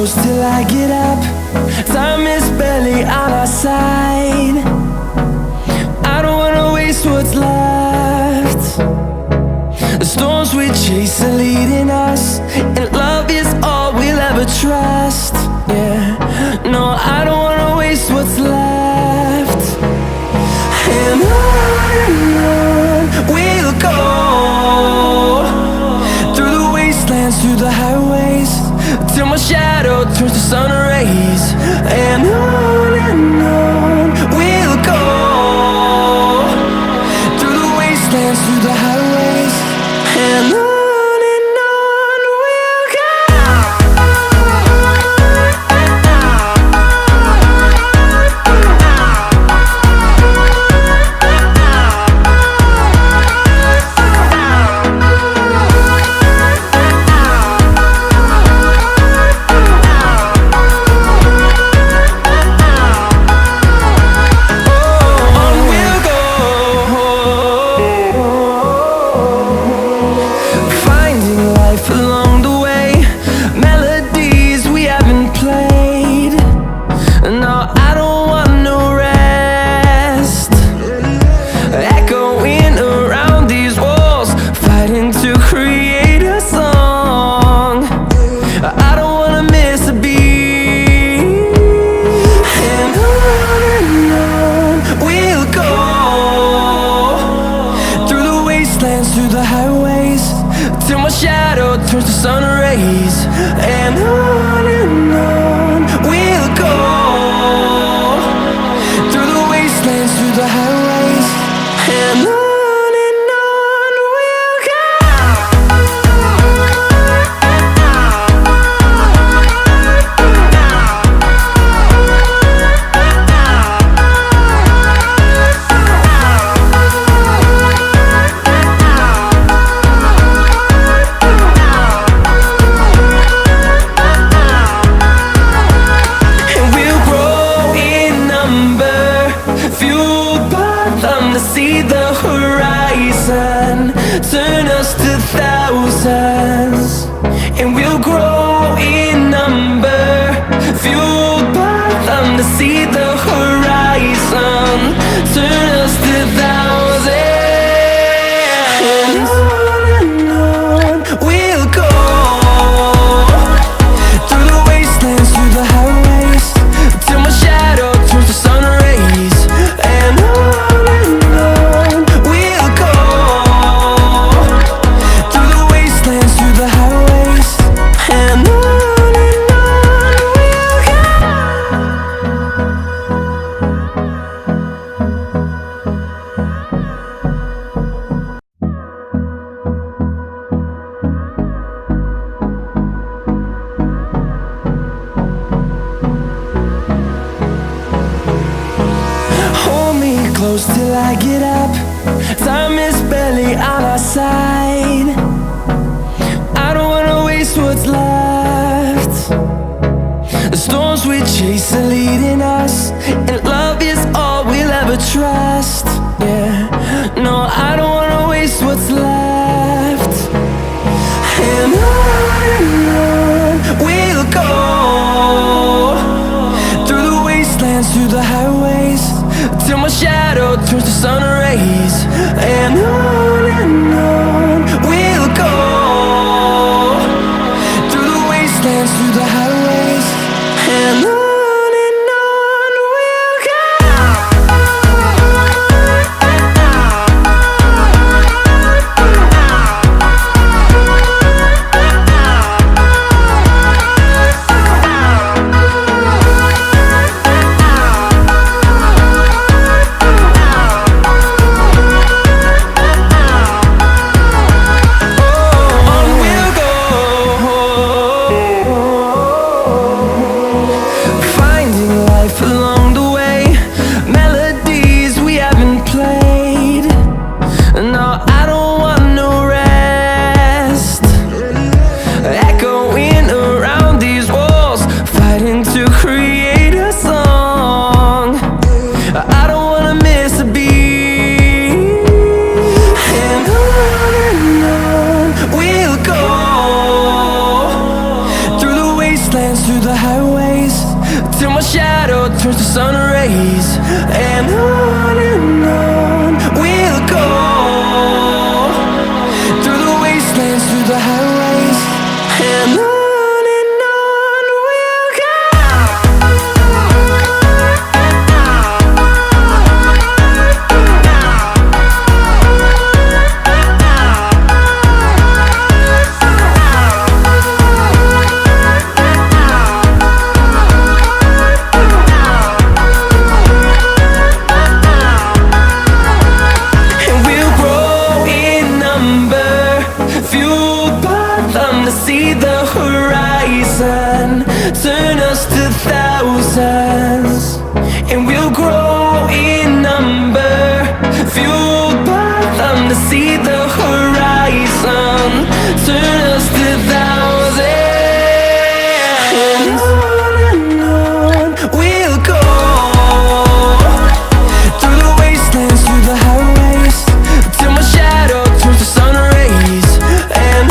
close till I get up. Time is barely on our side. I don't wanna waste what's left. The storms we chase are leading us, and love is all we'll ever trust. Yeah, no, I don't wanna waste what's left. And on we'll go, through the wastelands, through the highways, till my shadow turns to sun rays. And on we'll go, through the wastelands, through the highways, and on we'll go. Through the highways, till my shadow turns to sun rays. And on we'll go, through the wastelands, through the highways, and on we'll go. See the horizon, turn us to thousands, and we'll grow in number, fueled by them. To see the horizon, turn us to thousands, and on we'll go, through the wastelands, through the highways, till my shadow turns to sun rays. And close till I get up. Time is barely on our side. I don't wanna waste what's left. The storms we chase are leading us, and love is all we'll ever trust. Yeah, no, I don't wanna waste what's left. And on we'll go, through the wastelands, through the highways, till my shadow turns to sun rays. And on we'll go, through the wastelands, through the highways, and on we'll go. shadow turns to sun rays. And on we'll go, through the wastelands, through the highways. And on we'll go. See the horizon, turn us to thousands, and we'll grow in number, fueled by them to see the horizon, turn us to thousands, and on we'll go, through the wastelands, through the highways, till my shadow turns to sun rays. And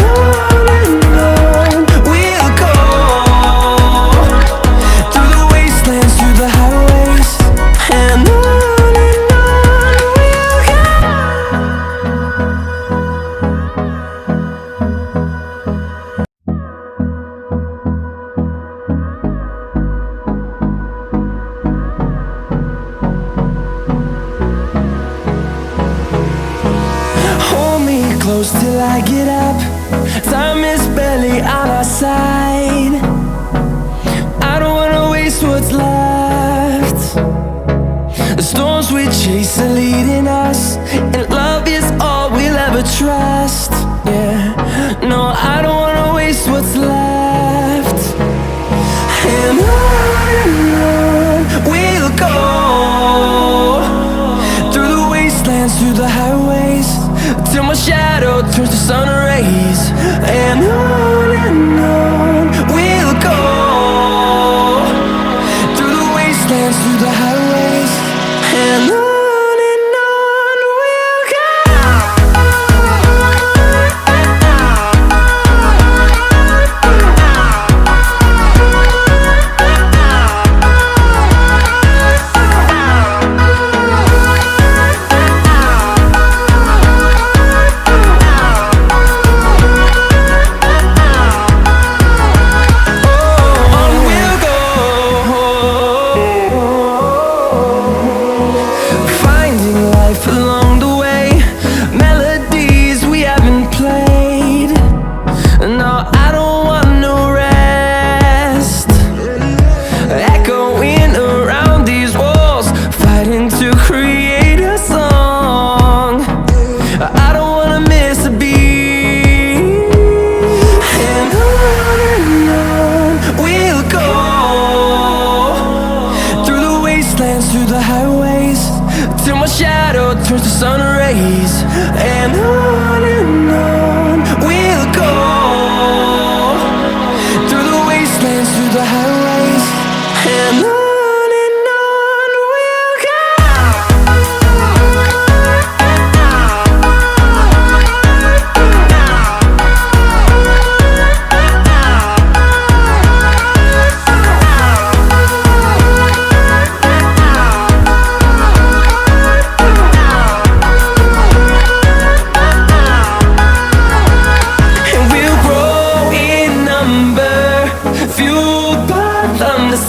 close till I get up. Time is barely on our side. I don't wanna waste what's left. The storms we chase are leading us, and love is all we'll ever trust. Yeah, no, I don't wanna waste what's left. And on we'll go, through the wastelands, through the highways, till my shadow turns to sun rays. And on we'll go, through the wastelands, through the highways. And on we'll go. Along the way, melodies we haven't played. No, I don't want no rest. Echoing around these walls, fighting to create a song. I don't wanna miss a beat. And on we'll go, through the wastelands, through the highways, till my shadow turns to sun rays. And on we'll go, through the wastelands, through the highways. And on we'll go.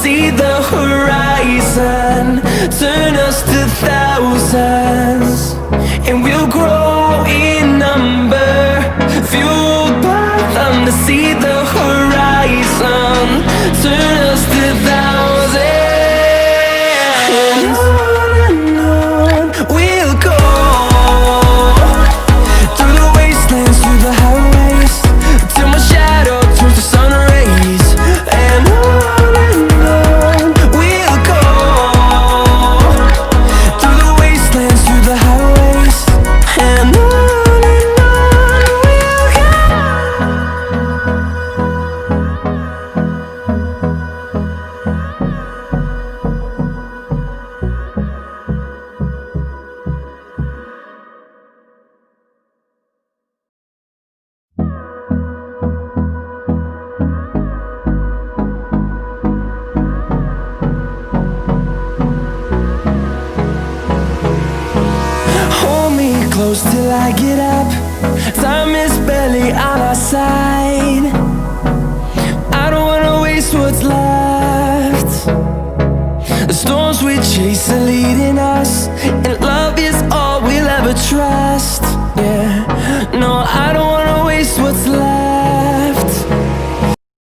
See the horizon, turn us to thousands, and we'll grow in number, fueled by them to see the horizon, turn us to thousands. And on we'll go, through the wastelands, through the highways, till my shadow turns to sun rays. And we'll go, through the wastelands, through the close till I get up. Time is barely on our side. I don't wanna waste what's left. The storms we chase are leading us, and love is all we'll ever try.